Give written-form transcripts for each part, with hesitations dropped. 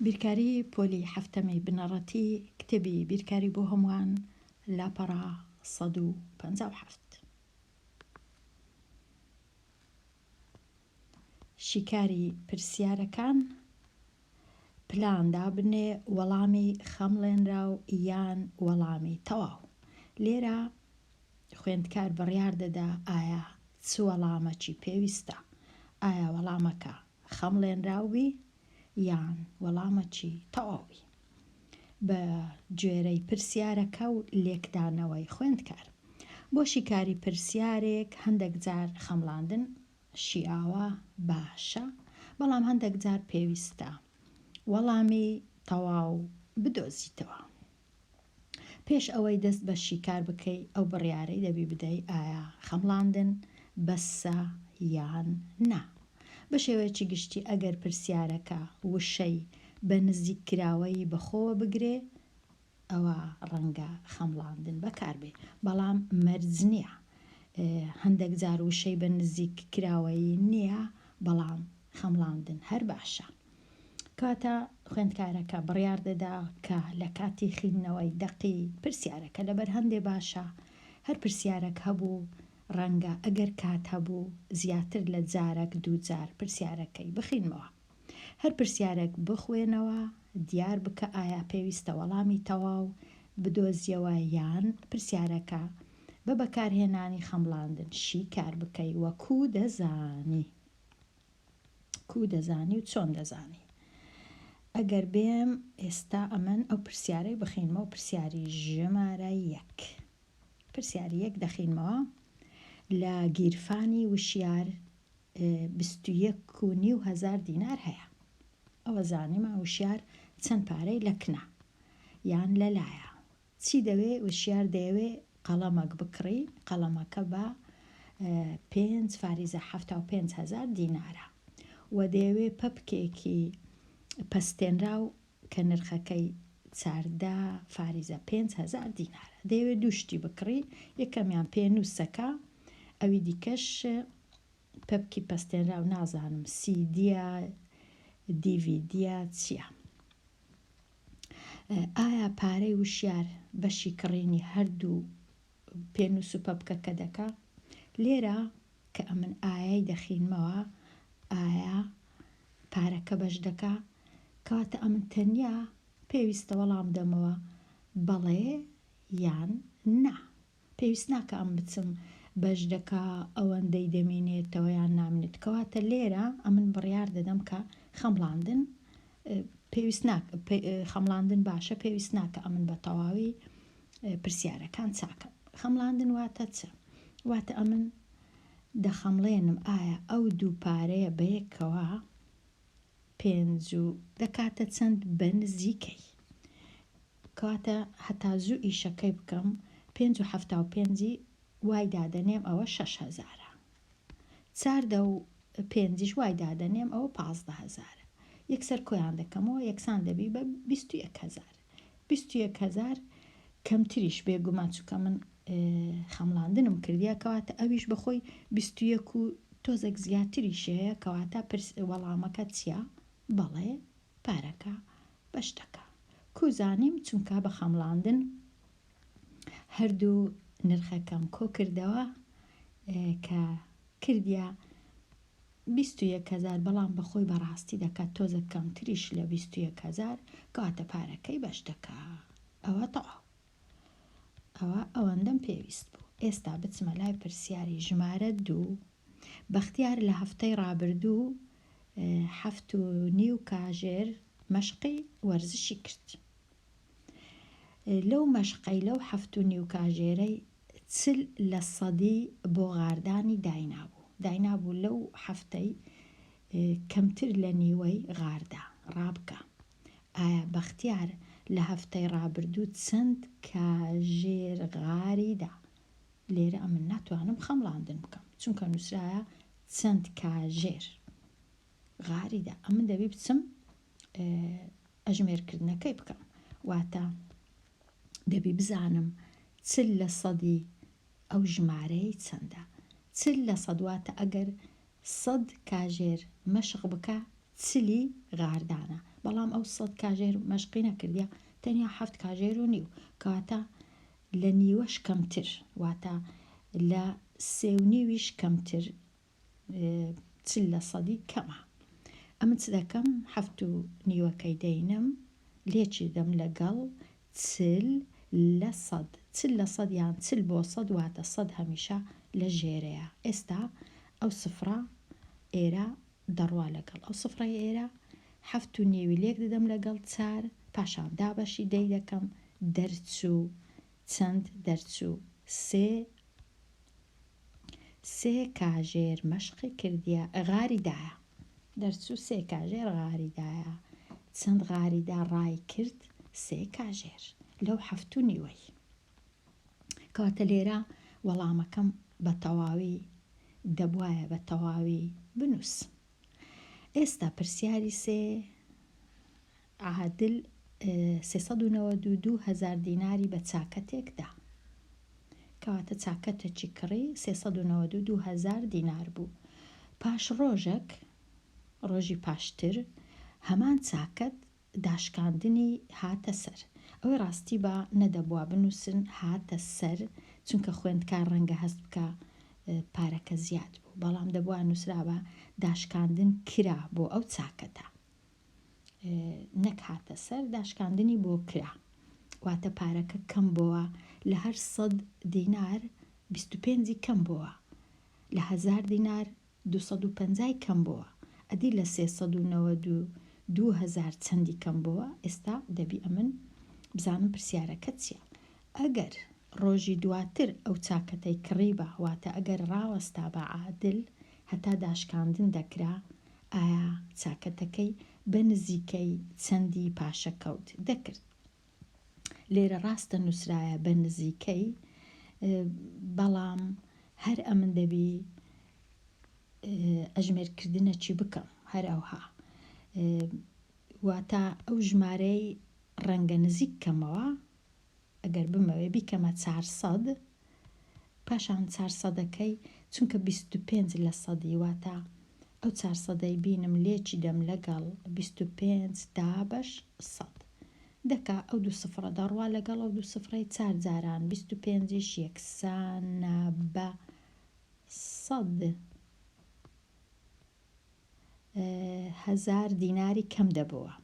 بیرکاری پۆلی هەفتەمەی بنەڕەتی کتێبی بیرکاری بۆ هەمووان لاپەڕا 157. شیکاری پرسیارەکان پلان دابنێ وەڵامی خەمڵێنراو یان وەڵامی تەواو. لێرە خوێندکار بڕیار دەدا ئایا چ وەڵامەکی پێویستە، ئایا وەڵامەکە خەمڵێنراوی یان وەڵامەکی تەواوی بە گوێرەی پرسیارەکە و لێکدانەوەی خوێندکار. بۆ شیکاری پرسیارێک هەندێک جار خەمڵاندن شیاوە باشە، بەڵام هەندێک جار پێویستە وەڵامی تەواو بدۆزیتەوە. پێش ئەوەی دەست بە شیکار بکەی ئەو بڕیارەی دەبی بدەی ئایا خەمڵاندن بەسە یان نا. بە شێوەیەکی گشتی ئەگەر پرسیارەکە وشەی بە نزیککراوەی بەخۆوە بگرێ ئەوە ڕەنگە خەمڵاندن بەکاربێ، بەڵام مەرج نییە. هەندێک جار وشەی بە نزیککراوەی نییە، بەڵام خەمڵاندن هەر باشە. کاتە خوێندکارەکە بڕیار دەدا کە لە کاتی خوێندنەوەی دەقی پرسیارەکە لەبەر هەندێ باشە هەر پرسیارەک هەبوو ڕەنگە ئەگەر کات هەبوو زیاتر لە جارێک دوو جار پرسیارەکەی بخینمەوە. هەر پرسیارێک بخوێنەوە دیار بکە ئایا پێویستە وەڵامی تەواو بدۆزیەوە یان پرسیارەکە بە بەکارهێنانی خەمڵاندن شیکار بکەی وە کوو دەزانی و چۆن دەزانی. ئەگەر بێم ئێستا ئەمن ئەو پرسیارەی بخینمەوە، پرسیاری ژمارە 1. پرسیاری 1 دەخینمەوە لە گیرفانی وشیار 21,500 دینار هەیە. ئەوە زانیمە وشیار چەند پارەی لە کنە یان لە لایە. چی دەوێ؟ وشیار دەیەوێ قەڵەمەک بکڕی، قەڵەمەکە بە 5,75,000 دینارە و دەیەوێ پەپکێکی پەستێنراو کە نرخەکەی 14,500 دینارە. دەیەوێ دووشتی بکڕی، یەکەمیان پێنووسەکە، ئەوی دیکەش پەپکی پەستێنراو نازانم سیدیە دیڤیدیە چییە. ئایا پارەی وشیار بەشی کڕینی هەردوو پێنووس و پەپکەکە دەکا؟ لێرە کە ئەمن ئایای دەخینمەوە ئایا پارەکە بەش دەکا، کاتە ئەمن تەنیا پێویستە وەڵام دەمەوە بەڵێ یان نا. پێویست ناکە ئەم بچم بەش دەکا ئەوەندەی دەمێنێتەوە یان نامێت. کەواتە لێرە ئەمن بڕیار دەدەم کە خەمڵاندن پێویست ناکە، خەمڵاندن باشە، پێویست ناکە ئەمن بە تەواوی پرسیارەکان چاکە. خەمڵاندن واتە چ؟ واتە ئەمن دەخەمڵێنم ئایا ئەو دوو پارەیە بەیەکەوە 5 دەکاتە چەند بەنزیکەی. کەواتە هەتا زوو ئیشەکەی بکەم 5,75 وای دادەنێم ئەوە 6,000. 4,5 وای دادەنێم ئەوە 15,000. یەکسەر کۆیان دەکەمەوە یەکسان دەبی بە 21,000. 21,000 کەمتریش بێگومان چووکە من خەمڵاندنم کردیە، کەواتە ئەویش بەخۆی 21 و تۆزێک زیاتریشەیە، کەواتە وەڵامەکە چییە؟ بەڵێ پارەکە بەش دەکا. کوزانیم چونکە بە خەمڵاندن هەردوو نرخەکەم کۆ کردەوە کە کردیا 21,000، بەڵام بەخۆی بەڕاستی دەکات تۆزە کەمتریش لە 21,000، کەواتە پارەکەی بەش دەکا. ئەوە تەواو. ئەوە ئەوەندەم پێویست بوو. ئێستا بچمە لای پرسیاری ژمارە 2. بەختیار لە هەفتەی ڕابردوو 7.5 کاژێر مەشقی وەرزشی کرد. لەو مەشقەی لەو 7.5 کاژێرەی 40% بۆ غاردانی داینابوو لەو هەفتەی کەمتر لە نیوەی غاردا ڕابکە. ئایا بەختیار لە هەفتەی ڕابردوو چەند کاژێر غاریدا؟ لێرە ئەمن ناتوانم خەمڵاندن بکەم چونکە نووسرایە چەند کاژێر غاریدا. ئەمن دەبی بچم ئەژمێرکردنەکەی بکەم، واتە دەبی بزانم 40% ئەو ژمارەی چەندە. 40% واتە ئەگەر 100 کاژێر مەشق بکە 40 غاردانە، بەڵام ئەو 100 کاژێر مەشقی نەکردیا تەنیا 7 کاژێر و نیو کەواتە لە نیوەش کەمتر واتە لە 3.5 کەمتر 40% کەمە ئەمە چ دەکەم 7.5 دەینم لێکی دەم لەگەڵ 40% یان 40% واتە 100 هەمیشە لە ژێرەیە ئێستا ئەو سفرە ئێرە دەڕوا لەگەڵ ئەو سفرە ئێرە 7.5 لێک دەدەم لەگەڵ 4 پاشان دابەشی دەی دەکەم دەرچوو چەند دەرچوو 3 کاژێر مەشقی کردیا غاریدایە دەرچوو 3 کاژێر غاریدایە چەند غاریدا ڕای کرد 3 کاژێر لەو 7.5 کەواتە لێرە وەڵامەکەم بە تەواوی دەبوایە بە تەواوی بنووس ئێستا پرسیاری سێ عادل 392,000 دیناری بە چاکەتێکدا کەواتە چاکەتێکی کڕی 392,000 دینار بوو پاش ڕۆژێک ڕۆژی پاشتر هەمان چاکەت داشکاندنی هاتە سەر ئەوەی ڕاستی بە نەدەبووە بنووسن هاتە سەر چونکە خوێندکار ڕەنگە هەست بکە پارەکە زیاد بوو بەڵام دەبووە نووسرا بە داشکاندن کرا بۆ ئەو چاکەتە نەک هاتە سەر داشکاندنی بۆ کرا واتە پارەکە کەم بووە لە هەر 100 دینار 25 کەم بووە لە 1000 دینار 250 کەم بووە ئەدی لە 392,000 چەندی کەم بووە ئێستا دەبی ئەمن بزانم پرسیارەکە چییە ئەگەر ڕۆژی دواتر ئەو چاکەتەی کڕی بە واتە ئەگەر ڕاوەستا بە عادل هەتا داشکاندن دەکرا ئایا چاکەتەکەی بە نزیکەی چەندی پاشەکەوت دەکرد لێرە ڕاستە نووسرایە بە نزیکەی بەڵام هەر ئەمن دەبی ئەژمێرکردنەکی بکەم هەر ئەوها واتە ئەو ژمارەی ڕەنگە نزیک کەمەوە ئەگەر بمەوێ بیکەمە 400 پاشان 400ەکەی چونکە 25 لە سەدی واتە ئەو 400ەی بینم لێکی دەم لەگەڵ 25 دابەش 100 دەکا ئەو دوو سفرە دەڕوا لەگەڵ ئەو دوو سفرەی 4 جاران 25ش یەکسانە بە 100 1000 دیناری کەم دەبەوە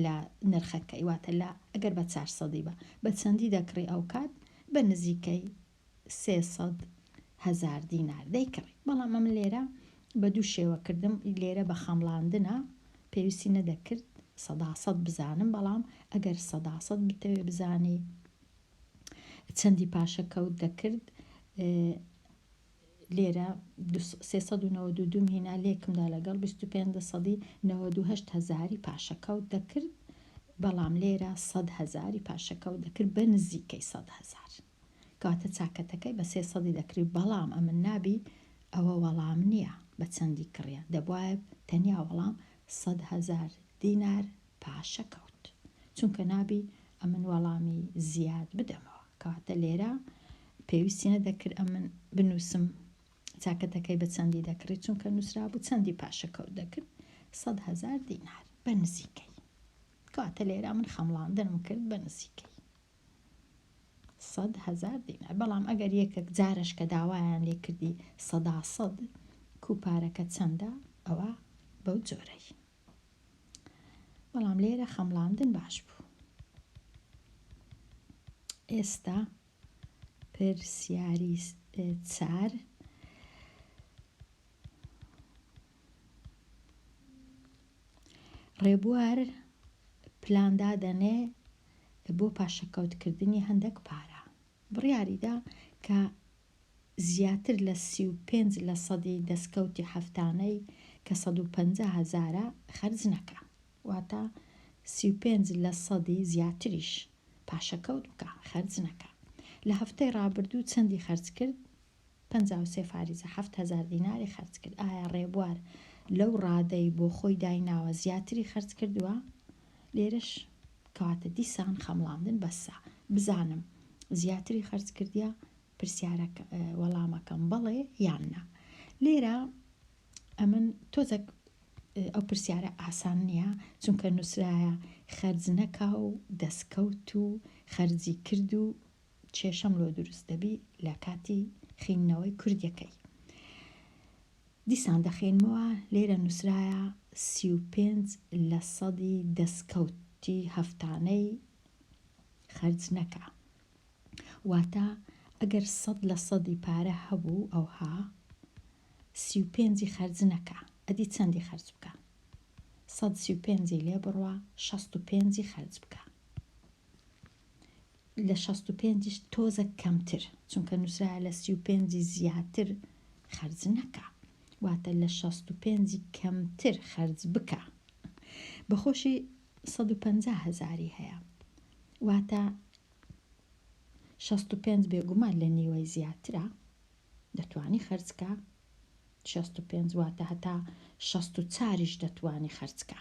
لە نرخەکەی واتە لە ئەگەر بە 400 بە چەندی دەکڕی ئەو کات بە نزیکەی 300,000 دینار دەیکڕی بەڵام ئەم لێرە بە دوو شێوە کردم لێرە بە خەمڵاندنە پێویستی نەدەکرد 100% بزانم بەڵام ئەگەر 100% بتەوێ بزانی چەندی پاشەکەوت دەکرد لێرە 392 هینا لێکمدا لەگەڵ 25 98,000 پاشەکەوت دەکرد بەڵام لێرە 100,000 پاشەکەوت دەکرد بە نزیکەی 100,000 کاتە چاکەتەکەی بە 300 دەکرد بەڵام ئەمن نابی ئەوە وەڵام نییە بە چەندی کڕیە دەبواە تەنیا وەڵام 100,000 دینار پاشەکەوت چونکە نابی ئەمن وەڵامی زیاد بدەمەوە کاتە لێرە پێویستی نەدەکرد ئەمن بنووسم چاکەتەکەی بە چەندی دەکڕێت چونکە نووسرا بوو چەندی پاشەکەوت دەکرد 100,000 دینار بە نزیکەی کاتە لێرە من خەمڵاندنم کرد بە نزیکەی 100,000 دینار بەڵام ئەگەر یەکێک جارش کە داوایان لێ کردی 100% کوپارەکە چەندە ئەوە بەو جۆرەی بەڵام لێرە خەمڵاندن باش بوو ئێستا پرسیاری 4 ڕێبوار پلاندا دەنێ بۆ پاشەکەوتکردنی هەندێک پارە بڕیاریدا کە زیاتر لە 35% دەستکەوتی هەفتانەی کە 150,000 خەرج نەکە واتە 35% زیاتریش پاشەکەوت بکە خەرج نەکە لە هەفتەی ڕابردوو چەندی خەرج کرد 7,000 دیناری خەرج کرد ئایا ڕێبوار لەو ڕادەی بۆ خۆی دایناوە زیاتری خەرج کردووە لێرش کاتە دیسان خەمڵاندن بەسە بزانم زیاتری خەرج کردیا پرسیارەکە وەڵامەکەم بەڵێ یان نا لێرە ئەمن تۆزێک ئەو پرسیارە ئاسان نییە چونکە نووسرایە خەرج نەکا و دەستکەوت و خەرجی کرد و کێشەم لۆ دروست دەبی لە کاتی خوێندنەوەی کوردیەکەی. دیسان دەخێنمەوە لێرە نووسرایە 35% دەستکەوتی هەفتانەی خەرج نەکا، واتە ئەگەر 100% پارە هەبوو ئەوها 35 خەرج نەکا، ئەدی چەندی خەرج بکە؟ 135 لێ بڕوە 65 خەرج بکە. لە 65 تۆزە کەمتر چونکە نووسرایە لە 35 زیاتر خەرج نەکا، واتە لە 65 کەمتر خەرج بکە. بەخۆشی 150,000 هەیە، واتە 65 بێگومان لە نیوەی زیاترە، دەتوانی خەرجکە 65 واتە هەتا 64 دەتوانی خەرجکە.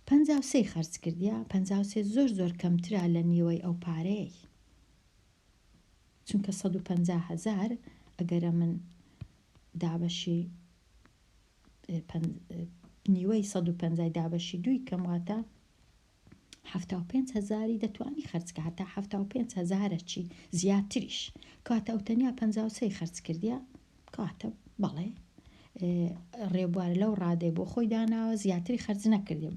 53 خەرج کردیە، 53 زۆر کەمترە لە نیوەی ئەو پارەیەی، چونکە 150,000 ئەگەرە من دابەشی نیوەی 150 دابەشی دوی کەم واتە 75,000 دەتوانی خەرجکە، هەتا 75,000 چی زیاتریش، کاتە ئەو تەنیا 53 خەرج کردیە، کاتە بەڵێ ڕێبوارە لەو ڕادەی بۆ خۆی داناوە زیاتری خەرج نەکردێ،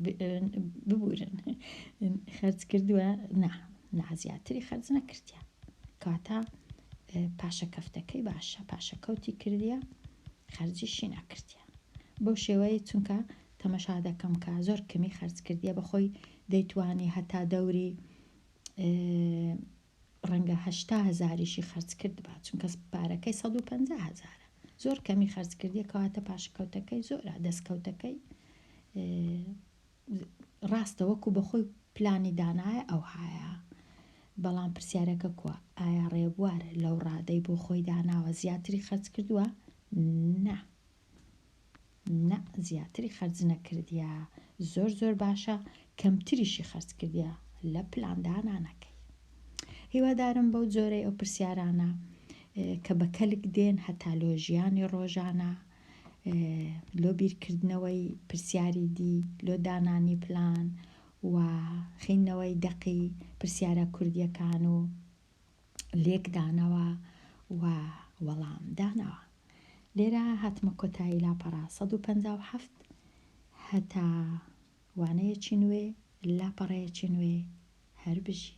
ببورن خەرج کردووە نا زیاتری خەرج نەکردیە، کاتە پاشەکەفتەکەی باشە، پاشەکەوتی کردیە خەرجیشی نەکردیە. بەو شێوەیە چونکە تەمەشا دەکەم کە زۆر کەمی خەرج کردیە بەخۆی دەیتوانی هەتا دەوری ڕەنگە 80,000 خەرج کرد بە، چونکە پارەکەی 150,000 زۆر کەمی خەرج کردیە، کەواتە پاشکەوتەکەی زۆرە، دەستکەوتەکەی ڕاستە وەکو بەخۆی پلانی دانایە ئەو هایە، بەڵام پرسیارەکە کووە ئایا ڕێبوارە لەو ڕادەی بۆ خۆی داناوە زیاتری خەرج کردووە؟ نە زیاتری خەرج نەکردیە، زۆر باشە کەمتریشی خەرج کردیە لە پلاندانانەکەی. هیوادارم بەو جۆرەی ئەو پرسیارانە کە بە کەلک دێن هەتا لۆ ژیانی ڕۆژانە، لۆ بیرکردنەوەی پرسیاری دی، لۆ دانانی پلان و خوێندنەوەی دەقی پرسیارە کوردیەکان و لێکدانەوە و وەڵام دانەوە. لێرە هاتمە کۆتایی لاپەڕا 157 هەتا وانەیەکی نوێ لاپەڕەیەکی نوێ هەر بژی.